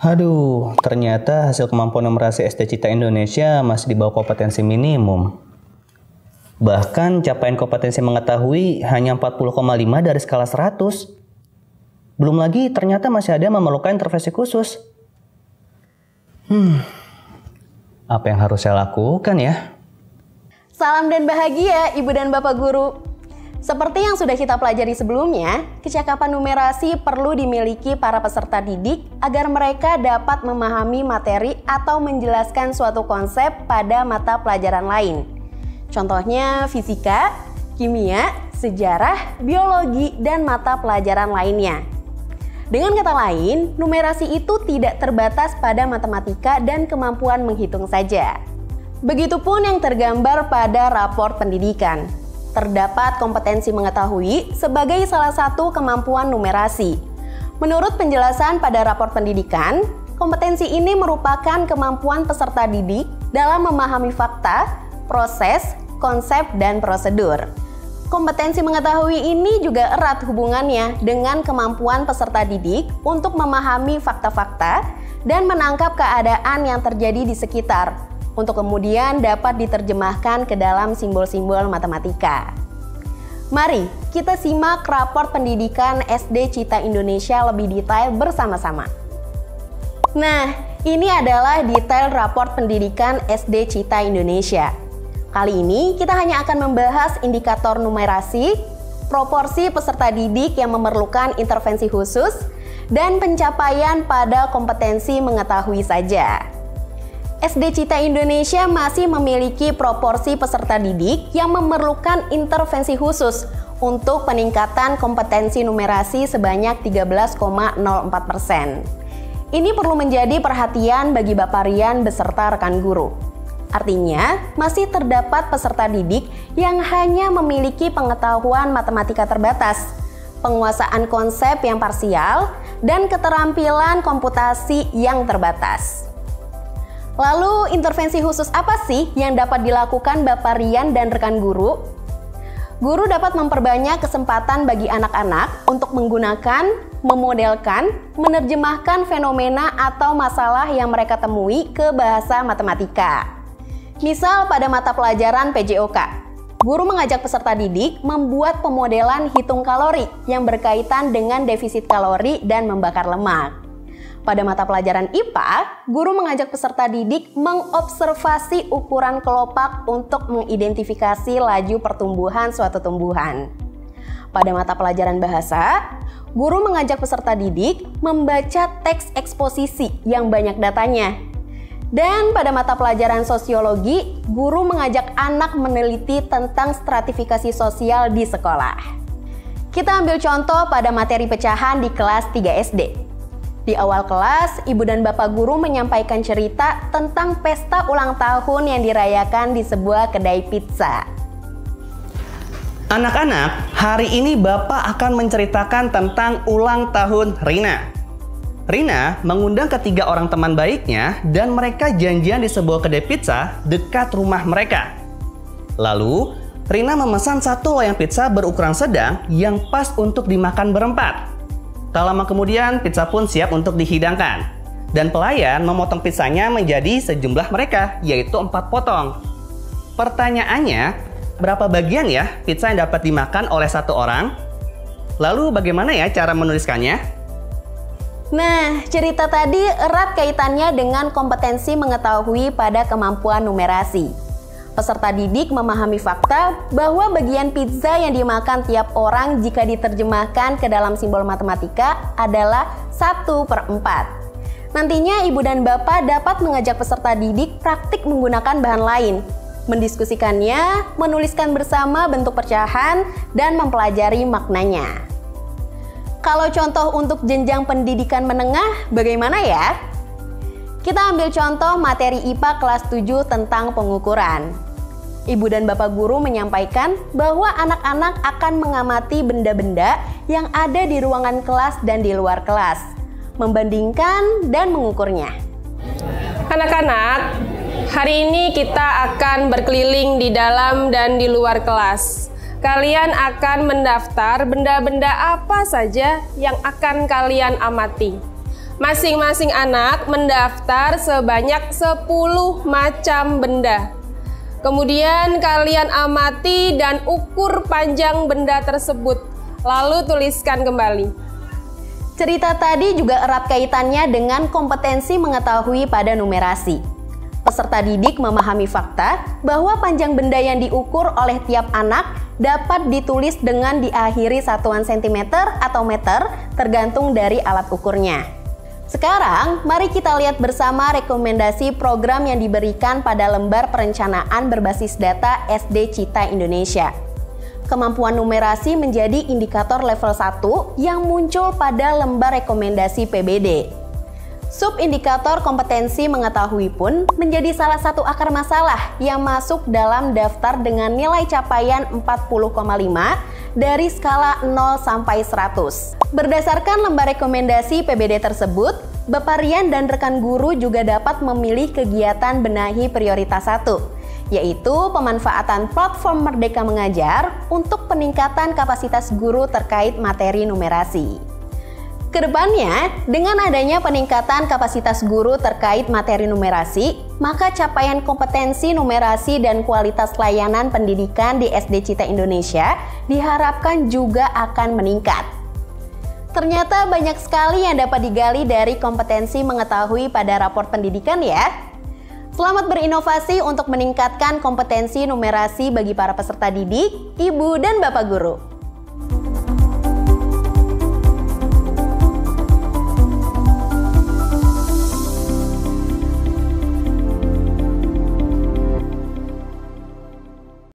Aduh, ternyata hasil kemampuan numerasi SD Cita Indonesia masih di bawah kompetensi minimum. Bahkan capaian kompetensi mengetahui hanya 40,5 dari skala 100. Belum lagi ternyata masih ada yang memerlukan intervensi khusus. Apa yang harus saya lakukan ya? Salam dan bahagia Ibu dan Bapak Guru. Seperti yang sudah kita pelajari sebelumnya, kecakapan numerasi perlu dimiliki para peserta didik agar mereka dapat memahami materi atau menjelaskan suatu konsep pada mata pelajaran lain. Contohnya fisika, kimia, sejarah, biologi, dan mata pelajaran lainnya. Dengan kata lain, numerasi itu tidak terbatas pada matematika dan kemampuan menghitung saja. Begitupun yang tergambar pada raport pendidikan. Terdapat kompetensi mengetahui sebagai salah satu kemampuan numerasi. Menurut penjelasan pada raport pendidikan, kompetensi ini merupakan kemampuan peserta didik dalam memahami fakta, proses, konsep, dan prosedur. Kompetensi mengetahui ini juga erat hubungannya dengan kemampuan peserta didik untuk memahami fakta-fakta dan menangkap keadaan yang terjadi di sekitar, untuk kemudian dapat diterjemahkan ke dalam simbol-simbol matematika. Mari kita simak raport pendidikan SD Cita Indonesia lebih detail bersama-sama. Nah, ini adalah detail raport pendidikan SD Cita Indonesia. Kali ini kita hanya akan membahas indikator numerasi, proporsi peserta didik yang memerlukan intervensi khusus, dan pencapaian pada kompetensi mengetahui saja. SD Cita Indonesia masih memiliki proporsi peserta didik yang memerlukan intervensi khusus untuk peningkatan kompetensi numerasi sebanyak 13,04%. Ini perlu menjadi perhatian bagi Bapak Rian beserta rekan guru. Artinya, masih terdapat peserta didik yang hanya memiliki pengetahuan matematika terbatas, penguasaan konsep yang parsial, dan keterampilan komputasi yang terbatas. Lalu, intervensi khusus apa sih yang dapat dilakukan Bapak Rian dan rekan guru? Guru dapat memperbanyak kesempatan bagi anak-anak untuk menggunakan, memodelkan, menerjemahkan fenomena atau masalah yang mereka temui ke bahasa matematika. Misal pada mata pelajaran PJOK, guru mengajak peserta didik membuat pemodelan hitung kalori yang berkaitan dengan defisit kalori dan membakar lemak. Pada mata pelajaran IPA, guru mengajak peserta didik mengobservasi ukuran kelopak untuk mengidentifikasi laju pertumbuhan suatu tumbuhan. Pada mata pelajaran bahasa, guru mengajak peserta didik membaca teks eksposisi yang banyak datanya. Dan pada mata pelajaran sosiologi, guru mengajak anak meneliti tentang stratifikasi sosial di sekolah. Kita ambil contoh pada materi pecahan di kelas 3 SD. Di awal kelas, ibu dan bapak guru menyampaikan cerita tentang pesta ulang tahun yang dirayakan di sebuah kedai pizza. Anak-anak, hari ini Bapak akan menceritakan tentang ulang tahun Rina. Rina mengundang ketiga orang teman baiknya dan mereka janjian di sebuah kedai pizza dekat rumah mereka. Lalu, Rina memesan satu loyang pizza berukuran sedang yang pas untuk dimakan berempat. Tak lama kemudian, pizza pun siap untuk dihidangkan. Dan pelayan memotong pizzanya menjadi sejumlah mereka, yaitu 4 potong. Pertanyaannya, berapa bagian ya pizza yang dapat dimakan oleh satu orang? Lalu bagaimana ya cara menuliskannya? Nah, cerita tadi erat kaitannya dengan kompetensi mengetahui pada kemampuan numerasi. Peserta didik memahami fakta bahwa bagian pizza yang dimakan tiap orang jika diterjemahkan ke dalam simbol matematika adalah 1/4. Nantinya ibu dan bapak dapat mengajak peserta didik praktik menggunakan bahan lain, mendiskusikannya, menuliskan bersama bentuk pecahan, dan mempelajari maknanya. Kalau contoh untuk jenjang pendidikan menengah, bagaimana ya? Kita ambil contoh materi IPA kelas 7 tentang pengukuran. Ibu dan bapak guru menyampaikan bahwa anak-anak akan mengamati benda-benda yang ada di ruangan kelas dan di luar kelas, membandingkan dan mengukurnya. Anak-anak, hari ini kita akan berkeliling di dalam dan di luar kelas. Kalian akan mendaftar benda-benda apa saja yang akan kalian amati. Masing-masing anak mendaftar sebanyak 10 macam benda. Kemudian kalian amati dan ukur panjang benda tersebut, lalu tuliskan kembali. Cerita tadi juga erat kaitannya dengan kompetensi mengetahui pada numerasi. Peserta didik memahami fakta bahwa panjang benda yang diukur oleh tiap anak dapat ditulis dengan diakhiri satuan sentimeter atau meter tergantung dari alat ukurnya. Sekarang, mari kita lihat bersama rekomendasi program yang diberikan pada lembar perencanaan berbasis data SD Cita Indonesia. Kemampuan numerasi menjadi indikator level 1 yang muncul pada lembar rekomendasi PBD. Subindikator kompetensi mengetahui pun menjadi salah satu akar masalah yang masuk dalam daftar dengan nilai capaian 40,5 dari skala 0 sampai 100. Berdasarkan lembar rekomendasi PBD tersebut, Bapak Rian dan rekan guru juga dapat memilih kegiatan benahi prioritas 1, yaitu pemanfaatan platform Merdeka Mengajar untuk peningkatan kapasitas guru terkait materi numerasi. Kedepannya, dengan adanya peningkatan kapasitas guru terkait materi numerasi, maka capaian kompetensi numerasi dan kualitas layanan pendidikan di SD Cita Indonesia diharapkan juga akan meningkat. Ternyata banyak sekali yang dapat digali dari kompetensi mengetahui pada rapor pendidikan ya. Selamat berinovasi untuk meningkatkan kompetensi numerasi bagi para peserta didik, ibu dan bapak guru.